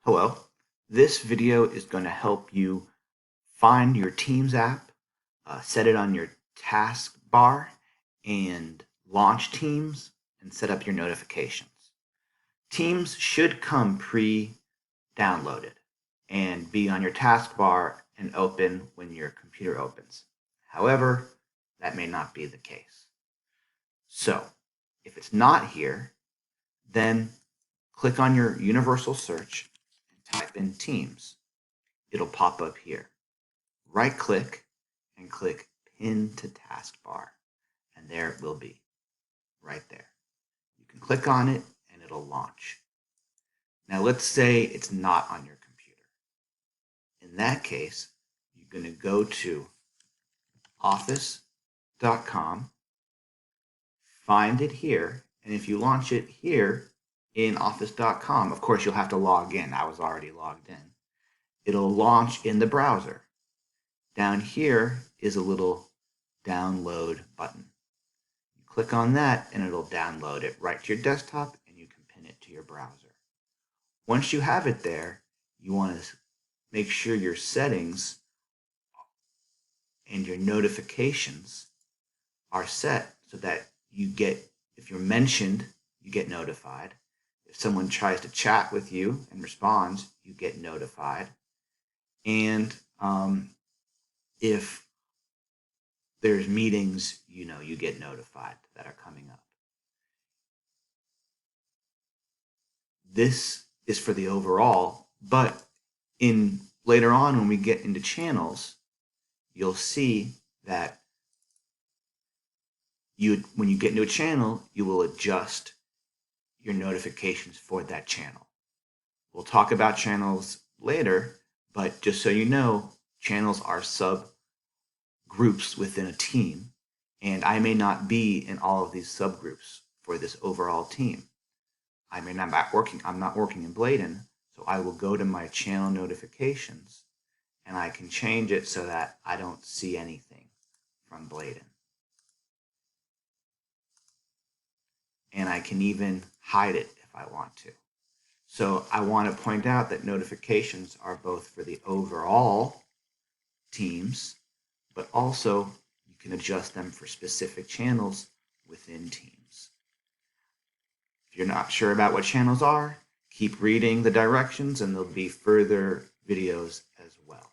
Hello. This video is going to help you find your Teams app, set it on your task bar, and launch Teams and set up your notifications. Teams should come pre-downloaded and be on your taskbar and open when your computer opens. However, that may not be the case. So, if it's not here, then click on your universal search and type in Teams. It'll pop up here. Right click and click Pin to Taskbar, and there it will be, right there. You can click on it and it'll launch. Now let's say it's not on your computer. In that case, you're going to go to office.com, find it here, and if you launch it here in office.com, of course you'll have to log in. I was already logged in. It'll launch in the browser. Down here is a little download button. You click on that and it'll download it right to your desktop and you can pin it to your browser. Once you have it there, you want to make sure your settings and your notifications are set so that you get, if you're mentioned, you get notified. If someone tries to chat with you and responds, you get notified. And if there's meetings, you get notified that are coming up. This is for the overall, but later on when we get into channels, you'll see that when you get into a channel, you will adjust your notifications for that channel. We'll talk about channels later, but just so you know, channels are subgroups within a team, and I may not be in all of these subgroups for this overall team. I'm not working in Bladen, so I will go to my channel notifications and I can change it so that I don't see anything from Bladen. And I can even hide it if I want to. So I want to point out that notifications are both for the overall teams, but also you can adjust them for specific channels within teams. If you're not sure about what channels are, keep reading the directions and there'll be further videos as well.